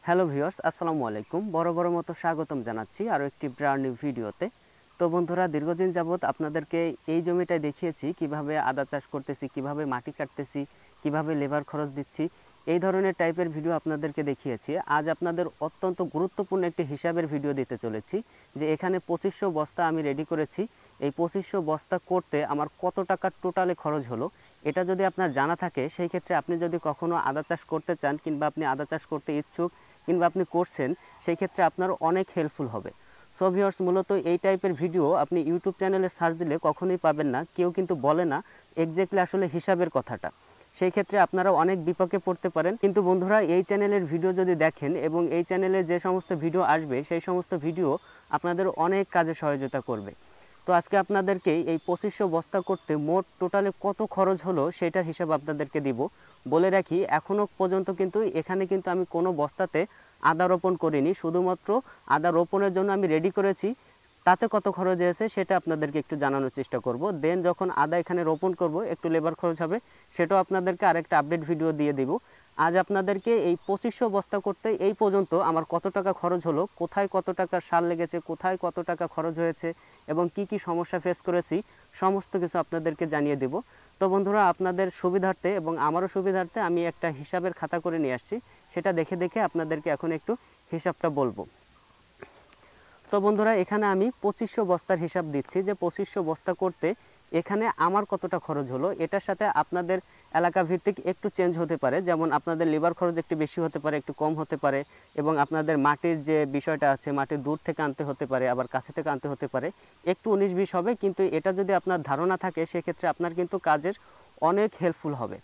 Hello viewers, আসসালামু আলাইকুম। বড় মতো স্বাগতম জানাচ্ছি আরও একটি ব্র্যান্ড নিউ ভিডিওতে। তো বন্ধুরা, দীর্ঘদিন যাবৎ আপনাদেরকে এই জমিটায় দেখিয়েছি কিভাবে আদা চাষ করতেছি, কিভাবে মাটি কাটতেছি, কিভাবে লেবার খরচ দিচ্ছি, এই ধরনের টাইপের ভিডিও আপনাদেরকে দেখিয়েছি। আজ আপনাদের অত্যন্ত গুরুত্বপূর্ণ একটি হিসাবের ভিডিও দিতে চলেছি যে এখানে 2500 বস্তা আমি রেডি করেছি। এই 2500 বস্তা করতে আমার কত টাকা টোটালে খরচ হলো, এটা যদি আপনার জানা থাকে, সেই ক্ষেত্রে আপনি যদি কখনো আদা চাষ করতে চান কিংবা আপনি আদা চাষ করতে ইচ্ছুক কিংবা আপনি করছেন, সেই ক্ষেত্রে আপনার অনেক হেল্পফুল হবে। সো ভিউয়ার্স, মূলত এই টাইপের ভিডিও আপনি ইউটিউব চ্যানেলে সার্চ দিলে কখনোই পাবেন না। কেউ কিন্তু বলে না এক্স্যাক্টলি আসলে হিসাবের কথাটা। সেই ক্ষেত্রে আপনারা অনেক বিপাকে পড়তে পারেন। কিন্তু বন্ধুরা, এই চ্যানেলের ভিডিও যদি দেখেন এবং এই চ্যানেলে যে সমস্ত ভিডিও আসবে সেই সমস্ত ভিডিও আপনাদের অনেক কাজে সহযোগিতা করবে। তো আজকে আপনাদেরকে এই 2500 বস্তা করতে মোট টোটালে কত খরচ হলো সেটার হিসাব আপনাদেরকে দিব। বলে রাখি, এখনও পর্যন্ত কিন্তু এখানে কিন্তু আমি কোনো বস্তাতে আদা রোপণ করিনি। শুধুমাত্র আদা রোপণের জন্য আমি রেডি করেছি। তাতে কত খরচ হয়েছে সেটা আপনাদেরকে একটু জানানোর চেষ্টা করব। দেন যখন আদা এখানে রোপণ করব, একটু লেবার খরচ হবে, সেটাও আপনাদেরকে আরেকটা আপডেট ভিডিও দিয়ে দিব। আজ আপনাদেরকে এই 2500 বস্তা করতে এই পর্যন্ত আমার কত টাকা খরচ হলো, কোথায় কত টাকা সার লেগেছে, কোথায় কত টাকা খরচ হয়েছে এবং কি কি সমস্যা ফেস করেছি, সমস্ত কিছু আপনাদেরকে জানিয়ে দেব। তো বন্ধুরা, আপনাদের সুবিধার্থে এবং আমারও সুবিধার্থে আমি একটা হিসাবের খাতা করে নিয়ে আসছি। সেটা দেখে দেখে আপনাদেরকে এখন একটু হিসাবটা বলবো। তো বন্ধুরা, এখানে আমি 2500 বস্তার হিসাব দিচ্ছি যে 2500 বস্তা করতে এখানে আমার কতটা খরচ হলো। এটার সাথে আপনাদের এলাকা ভিত্তিক একটু চেঞ্জ হতে পারে, যেমন আপনাদের লেবার খরচ একটু বেশি হতে পারে, একটু কম হতে পারে, এবং আপনাদের মাটির যে বিষয়টা আছে, মাটির দূর থেকে আনতে হতে পারে, আবার কাছে থেকে আনতে হতে পারে, একটু 19-20 হবে। কিন্তু এটা যদি আপনার ধারণা থাকে, সেক্ষেত্রে আপনার কিন্তু কাজের অনেক হেল্পফুল হবে।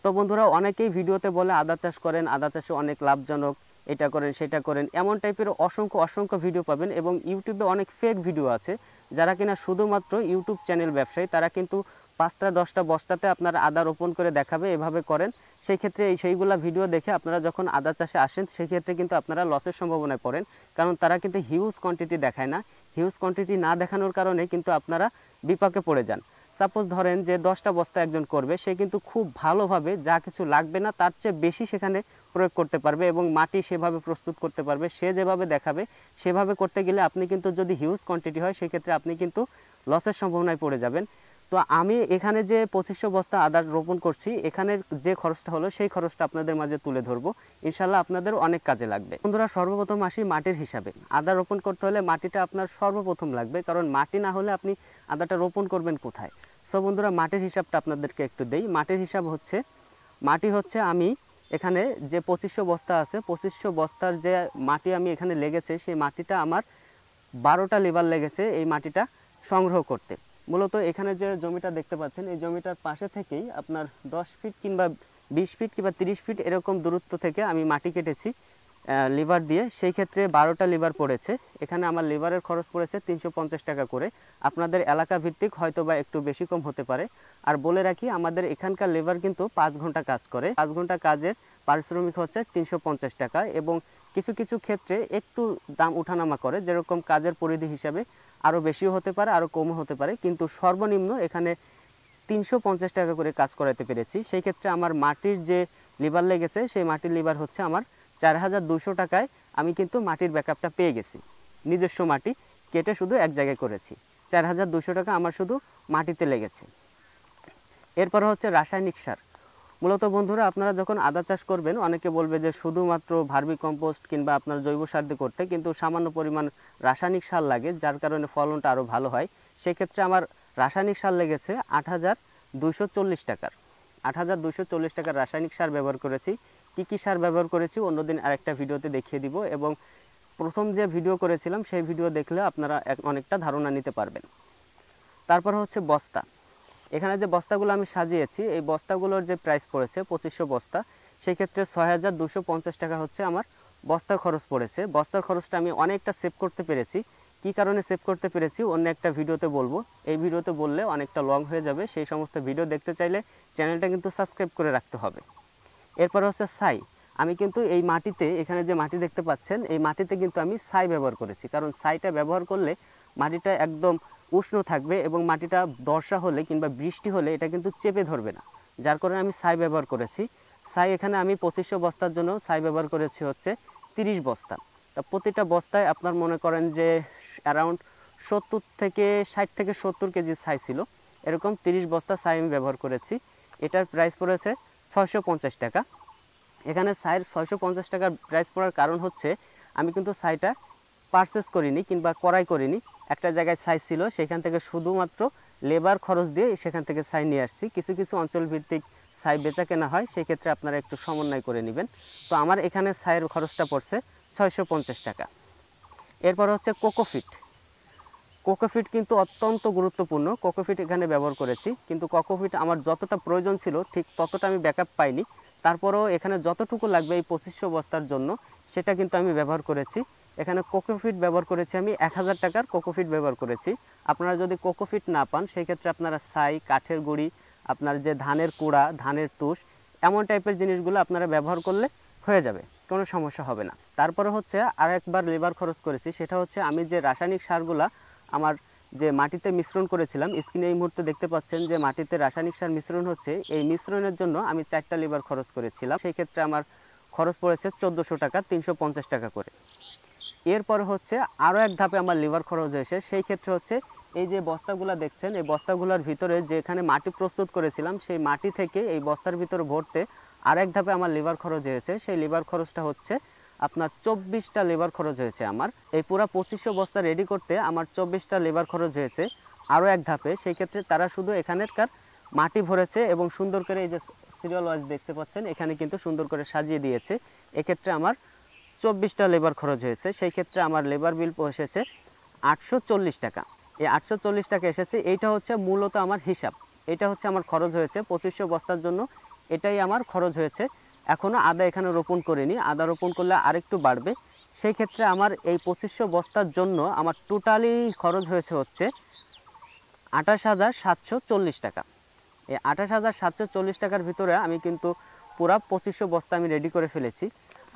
তো বন্ধুরা, অনেকেই ভিডিওতে বলে আদা চাষ করেন, আদা চাষে অনেক লাভজনক, এটা করেন সেটা করেন, এমন টাইপের অসংখ্য ভিডিও পাবেন। এবং ইউটিউবে অনেক ফেক ভিডিও আছে, যারা কিনা শুধুমাত্র ইউটিউব চ্যানেল ব্যবসায়ী। তারা কিন্তু 5টা 10টা বস্তাতে আপনারা আদা রোপণ করে দেখাবে এভাবে করেন। সেই ক্ষেত্রে সেইগুলা ভিডিও দেখে আপনারা যখন আদা চাষে আসেন, সেই ক্ষেত্রে কিন্তু আপনারা লসের সম্ভাবনায় পড়েন। কারণ তারা কিন্তু হিউজ কোয়ান্টিটি দেখায় না। হিউজ কোয়ান্টিটি না দেখানোর কারণে কিন্তু আপনারা বিপাকে পড়ে যান। সাপোজ ধরেন যে 10টা বস্তা একজন করবে, সে কিন্তু খুব ভালোভাবে যা কিছু লাগবে না তার চেয়ে বেশি সেখানে প্রয়োগ করতে পারবে এবং মাটি সেভাবে প্রস্তুত করতে পারবে। সে যেভাবে দেখাবে সেভাবে করতে গেলে আপনি কিন্তু, যদি হিউজ কোয়ান্টিটি হয়, সেক্ষেত্রে আপনি কিন্তু লসের সম্ভাবনায় পড়ে যাবেন। তো আমি এখানে যে 2500 বস্তা আদা রোপণ করছি, এখানের যে খরচটা হলো সেই খরচটা আপনাদের মাঝে তুলে ধরবো। ইনশাল্লাহ আপনাদের অনেক কাজে লাগবে। বন্ধুরা, সর্বপ্রথম আসি মাটির হিসাবে। আদা রোপণ করতে হলে মাটিটা আপনার সর্বপ্রথম লাগবে, কারণ মাটি না হলে আপনি আদাটা রোপণ করবেন কোথায়। সো বন্ধুরা, মাটির হিসাবটা আপনাদেরকে একটু দেই। মাটির হিসাব হচ্ছে, মাটি হচ্ছে আমি এখানে যে 2500 বস্তা আছে, 2500 বস্তার যে মাটি আমি এখানে লেগেছে, সেই মাটিটা আমার 12টা লেবার লেগেছে এই মাটিটা সংগ্রহ করতে। মূলত এখানে যে জমিটা দেখতে পাচ্ছেন, এই জমিটার পাশে থেকেই আপনার 10 ফিট কিংবা 20 ফিট কিংবা 30 ফিট এরকম দূরত্ব থেকে আমি মাটি কেটেছি লিভার দিয়ে। সেই ক্ষেত্রে 12টা লিভার পড়েছে। এখানে আমার লিভারের খরচ পড়েছে 350 টাকা করে। আপনাদের এলাকা ভিত্তিক হয়তো বা একটু বেশি কম হতে পারে। আর বলে রাখি, আমাদের এখানকার লেবার কিন্তু 5 ঘন্টা কাজ করে। 5 ঘন্টা কাজের পারিশ্রমিক হচ্ছে 350 টাকা। এবং কিছু কিছু ক্ষেত্রে একটু দাম উঠানামা করে, যেরকম কাজের পরিধি হিসাবে আরও বেশিও হতে পারে, আরও কমও হতে পারে। কিন্তু সর্বনিম্ন এখানে 350 টাকা করে কাজ করাতে পেরেছি। সেই ক্ষেত্রে আমার মাটির যে লিভার লেগেছে, সেই মাটির লিভার হচ্ছে আমার 4200 টাকায় আমি কিন্তু মাটির ব্যাকআপটা পেয়ে গেছি। নিজস্ব মাটি কেটে শুধু এক জায়গায় করেছি। 4200 টাকা আমার শুধু মাটিতে লেগেছে। এরপরে হচ্ছে রাসায়নিক সার। মূলত বন্ধুরা, আপনারা যখন আদা চাষ করবেন, অনেকে বলবে যে শুধুমাত্র ভার্মি কম্পোস্ট কিংবা আপনার জৈব সার দিয়ে করতে, কিন্তু সামান্য পরিমাণ রাসায়নিক সার লাগে, যার কারণে ফলনটা আরও ভালো হয়। সেক্ষেত্রে আমার রাসায়নিক সার লেগেছে 8240 টাকার। 8240 টাকার রাসায়নিক সার ব্যবহার করেছি। কী কী সার ব্যবহার করেছি অন্যদিন আরেকটা ভিডিওতে দেখিয়ে দিব, এবং প্রথম যে ভিডিও করেছিলাম সেই ভিডিও দেখলে আপনারা অনেকটা ধারণা নিতে পারবেন। তারপর হচ্ছে বস্তা। এখানে যে বস্তাগুলো আমি সাজিয়েছি, এই বস্তাগুলোর যে প্রাইস পড়েছে 2500 বস্তা, সেক্ষেত্রে 6250 টাকা হচ্ছে আমার বস্তার খরচ পড়েছে। বস্তার খরচটা আমি অনেকটা সেভ করতে পেরেছি। কী কারণে সেভ করতে পেরেছি অন্য একটা ভিডিওতে বলবো। এই ভিডিওতে বললে অনেকটা লং হয়ে যাবে। সেই সমস্ত ভিডিও দেখতে চাইলে চ্যানেলটা কিন্তু সাবস্ক্রাইব করে রাখতে হবে। এরপর হচ্ছে ছাই। আমি কিন্তু এই মাটিতে, এখানে যে মাটি দেখতে পাচ্ছেন, এই মাটিতে কিন্তু আমি ছাই ব্যবহার করেছি। কারণ ছাইটা ব্যবহার করলে মাটিটা একদম উষ্ণ থাকবে এবং মাটিটা বর্ষা হলে কিংবা বৃষ্টি হলে এটা কিন্তু চেপে ধরবে না, যার কারণে আমি ছাই ব্যবহার করেছি। ছাই এখানে আমি 2500 বস্তার জন্য ছাই ব্যবহার করেছি হচ্ছে 30 বস্তা। তা প্রতিটা বস্তায় আপনার মনে করেন যে অ্যারাউন্ড 70 থেকে 60 থেকে 70 কেজি ছাই ছিল। এরকম 30 বস্তা ছাই আমি ব্যবহার করেছি। এটার প্রাইস পড়েছে 650 টাকা। এখানে ছাইয়ের 650 টাকার প্রাইস পড়ার কারণ হচ্ছে আমি কিন্তু ছাইটা পারচেস করিনি কিংবা ক্রয় করিনি। একটা জায়গায় ছাই ছিল, সেখান থেকে শুধুমাত্র লেবার খরচ দিয়ে সেখান থেকে ছাই নিয়ে আসছি। কিছু কিছু অঞ্চল ভিত্তিক ছাই বেচা কেনা হয়, সেই ক্ষেত্রে আপনারা একটু সমন্বয় করে নেবেন। তো আমার এখানে ছাইয়ের খরচটা পড়ছে 650 টাকা। এরপর হচ্ছে কোকোফিট। কোকোফিট কিন্তু অত্যন্ত গুরুত্বপূর্ণ। কোকোফিট এখানে ব্যবহার করেছি, কিন্তু কোকোফিট আমার যতটা প্রয়োজন ছিল ঠিক ততটা আমি ব্যাকআপ পাইনি। তারপরেও এখানে যতটুকু লাগবে এই 2500 বস্তার জন্য সেটা কিন্তু আমি ব্যবহার করেছি। এখানে কোকোফিট ব্যবহার করেছি আমি 1000 টাকার কোকোফিট ব্যবহার করেছি। আপনারা যদি কোকোফিট না পান সেই ক্ষেত্রে আপনারা ছাই, কাঠের গুঁড়ি, আপনার যে ধানের কুড়া, ধানের তুষ, এমন টাইপের জিনিসগুলো আপনারা ব্যবহার করলে হয়ে যাবে, কোনো সমস্যা হবে না। তারপরে হচ্ছে আরেকবার লেবার খরচ করেছি, সেটা হচ্ছে আমি যে রাসায়নিক সারগুলা আমার যে মাটিতে মিশ্রণ করেছিলাম, স্ক্রিনে এই মুহূর্তে দেখতে পাচ্ছেন যে মাটিতে রাসায়নিক সার মিশ্রণ হচ্ছে, এই মিশ্রণের জন্য আমি 4টা লেবার খরচ করেছিলাম। সেই ক্ষেত্রে আমার খরচ পড়েছে 1400 টাকা, 350 টাকা করে। এরপর হচ্ছে আরও এক ধাপে আমার লেবার খরচ হয়েছে, সেই ক্ষেত্রে হচ্ছে এই যে বস্তাগুলো দেখছেন, এই বস্তাগুলোর ভিতরে যেখানে মাটি প্রস্তুত করেছিলাম সেই মাটি থেকে এই বস্তার ভিতরে ভরতে আরেক ধাপে আমার লেবার খরচ হয়েছে। সেই লেবার খরচটা হচ্ছে আপনার 24টা লেবার খরচ হয়েছে আমার। এই পুরো 2500 বস্তা রেডি করতে আমার 24টা লেবার খরচ হয়েছে আরও এক ধাপে। সেই ক্ষেত্রে তারা শুধু এখানকার মাটি ভরেছে এবং সুন্দর করে এই যে সিরিয়াল ওয়াইজ দেখতে পাচ্ছেন এখানে কিন্তু সুন্দর করে সাজিয়ে দিয়েছে। এক্ষেত্রে আমার 24টা লেবার খরচ হয়েছে। সেই ক্ষেত্রে আমার লেবার বিল এসেছে 840 টাকা। এই 840 টাকা এসেছে। এইটা হচ্ছে মূলত আমার হিসাব, এটা হচ্ছে আমার খরচ হয়েছে 2500 বস্তার জন্য, এটাই আমার খরচ হয়েছে। এখনও আদা এখানে রোপণ করিনি, আদা রোপণ করলে আরেকটু বাড়বে। সেই ক্ষেত্রে আমার এই 2500 বস্তার জন্য আমার টোটালি খরচ হয়েছে হচ্ছে 28,740 টাকা। এই 28,740 টাকার ভিতরে আমি কিন্তু পুরা 2500 বস্তা আমি রেডি করে ফেলেছি।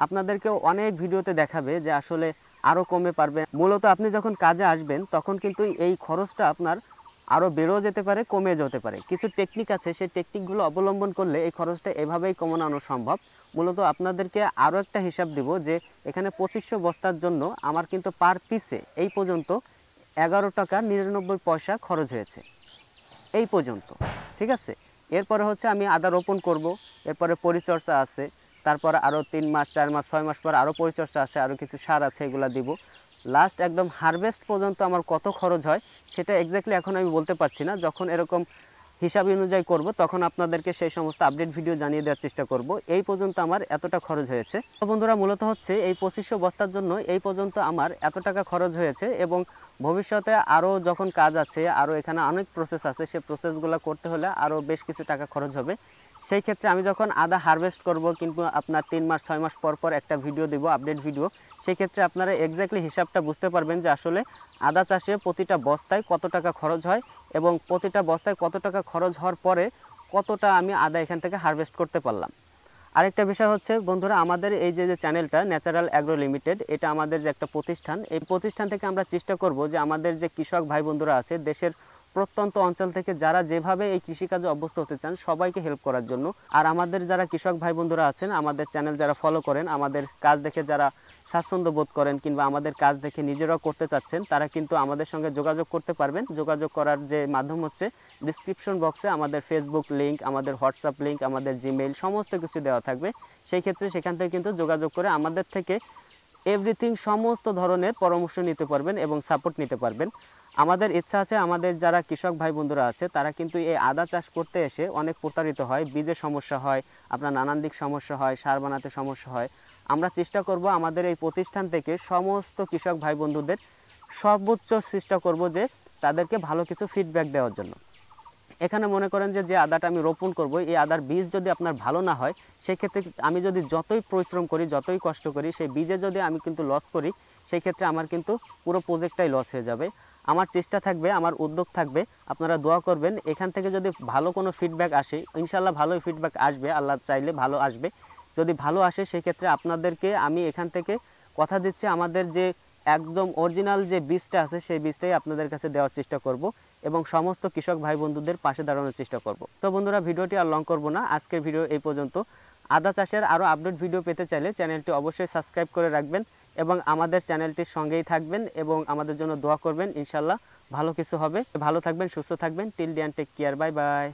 আপনাদেরকেও অনেক ভিডিওতে দেখাবে যে আসলে আরও কমে পারবেন। মূলত আপনি যখন কাজে আসবেন তখন কিন্তু এই খরচটা আপনার আরও বেড়েও যেতে পারে, কমে যেতে পারে। কিছু টেকনিক আছে, সেই টেকনিকগুলো অবলম্বন করলে এই খরচটা এভাবেই কমানো সম্ভব। মূলত আপনাদেরকে আরও একটা হিসাব দিব যে এখানে 2500 বস্তার জন্য আমার কিন্তু পার পিসে এই পর্যন্ত 11 টাকা 99 পয়সা খরচ হয়েছে এই পর্যন্ত, ঠিক আছে। এরপরে হচ্ছে আমি আদা রোপণ করব, এরপরে পরিচর্যা আছে, তারপর আরও 3 মাস 4 মাস 6 মাস পর আরও পরিচর্যা আছে, আরও কিছু সার আছে, এগুলো দিব। লাস্ট একদম হারভেস্ট পর্যন্ত আমার কত খরচ হয় সেটা এক্স্যাক্টলি এখন আমি বলতে পারছি না। যখন এরকম হিসাব অনুযায়ী করব তখন আপনাদেরকে সেই সমস্ত আপডেট ভিডিও জানিয়ে দেওয়ার চেষ্টা করব। এই পর্যন্ত আমার এতটা খরচ হয়েছে। তো বন্ধুরা, মূলত হচ্ছে এই 2500 বস্তার জন্য এই পর্যন্ত আমার এত টাকা খরচ হয়েছে, এবং ভবিষ্যতে আরও যখন কাজ আছে, আরও এখানে অনেক প্রসেস আছে, সেই প্রসেসগুলো করতে হলে আরও বেশ কিছু টাকা খরচ হবে। সেই ক্ষেত্রে আমি যখন আদা হারভেস্ট করব, কিন্তু আপনার 3 মাস 6 মাস পর পর একটা ভিডিও দেব, আপডেট ভিডিও, সেই ক্ষেত্রে আপনারা এক্স্যাক্টলি হিসাবটা বুঝতে পারবেন যে আসলে আদা চাষে প্রতিটা বস্তায় কত টাকা খরচ হয়, এবং প্রতিটা বস্তায় কত টাকা খরচ হওয়ার পরে কতটা আমি আদা এখান থেকে হারভেস্ট করতে পারলাম। আরেকটা বিষয় হচ্ছে বন্ধুরা, আমাদের এই যে চ্যানেলটা ন্যাচারাল অ্যাগ্রো লিমিটেড, এটা আমাদের যে একটা প্রতিষ্ঠান, এই প্রতিষ্ঠান থেকে আমরা চেষ্টা করব যে আমাদের যে কৃষক ভাই বন্ধুরা আছে দেশের প্রত্যন্ত অঞ্চল থেকে যারা যেভাবে এই কৃষিকাজে অভ্যস্ত হতে চান সবাইকে হেল্প করার জন্য। আর আমাদের যারা কৃষক ভাই বন্ধুরা আছেন, আমাদের চ্যানেল যারা ফলো করেন, আমাদের কাজ দেখে যারা স্বাচ্ছন্দ্য বোধ করেন কিংবা আমাদের কাজ দেখে নিজেরাও করতে চাচ্ছেন, তারা কিন্তু আমাদের সঙ্গে যোগাযোগ করতে পারবেন। যোগাযোগ করার যে মাধ্যম হচ্ছে ডিসক্রিপশন বক্সে আমাদের ফেসবুক লিঙ্ক, আমাদের হোয়াটসঅ্যাপ লিঙ্ক, আমাদের জিমেইল সমস্ত কিছু দেওয়া থাকবে। সেই ক্ষেত্রে সেখান থেকে কিন্তু যোগাযোগ করে আমাদের থেকে এভরিথিং সমস্ত ধরনের পরামর্শ নিতে পারবেন এবং সাপোর্ট নিতে পারবেন। আমাদের ইচ্ছা আছে আমাদের যারা কৃষক ভাই বন্ধুরা আছে তারা কিন্তু এই আদা চাষ করতে এসে অনেক প্রতারিত হয়, বীজের সমস্যা হয়, আপনার নানান দিক সমস্যা হয়, সার বানাতে সমস্যা হয়। আমরা চেষ্টা করব আমাদের এই প্রতিষ্ঠান থেকে সমস্ত কৃষক ভাই বন্ধুদের সর্বোচ্চ চেষ্টা করব যে তাদেরকে ভালো কিছু ফিডব্যাক দেওয়ার জন্য। এখানে মনে করেন যে আদাটা আমি রোপণ করব, এই আদার বীজ যদি আপনার ভালো না হয়, সেক্ষেত্রে আমি যদি যতই পরিশ্রম করি, যতই কষ্ট করি, সেই বীজে যদি আমি কিন্তু লস করি, সেই ক্ষেত্রে আমার কিন্তু পুরো প্রজেক্টটাই লস হয়ে যাবে। আমার চেষ্টা থাকবে, আমার উদ্যোগ থাকবে, আপনারা দোয়া করবেন। এখান থেকে যদি ভালো কোনো ফিডব্যাক আসে, ইনশাল্লাহ ভালোই ফিডব্যাক আসবে, আল্লাহ চাইলে ভালো আসবে। যদি ভালো আসে সেক্ষেত্রে আপনাদেরকে আমি এখান থেকে কথা দিচ্ছি আমাদের যে একদম অরিজিনাল যে বীজটা আছে সেই বীজটাই আপনাদের কাছে দেওয়ার চেষ্টা করব এবং সমস্ত কৃষক ভাই বন্ধুদের পাশে দাঁড়ানোর চেষ্টা করব। তো বন্ধুরা, ভিডিওটি আর লং করব না, আজকের ভিডিও এই পর্যন্ত। আদা চাষের আরও আপডেট ভিডিও পেতে চাইলে চ্যানেলটি অবশ্যই সাবস্ক্রাইব করে রাখবেন এবং আমাদের চ্যানেলটির সঙ্গেই থাকবেন এবং আমাদের জন্য দোয়া করবেন। ইনশাল্লাহ ভালো কিছু হবে। ভালো থাকবেন, সুস্থ থাকবেন। Till then, take care, bye by.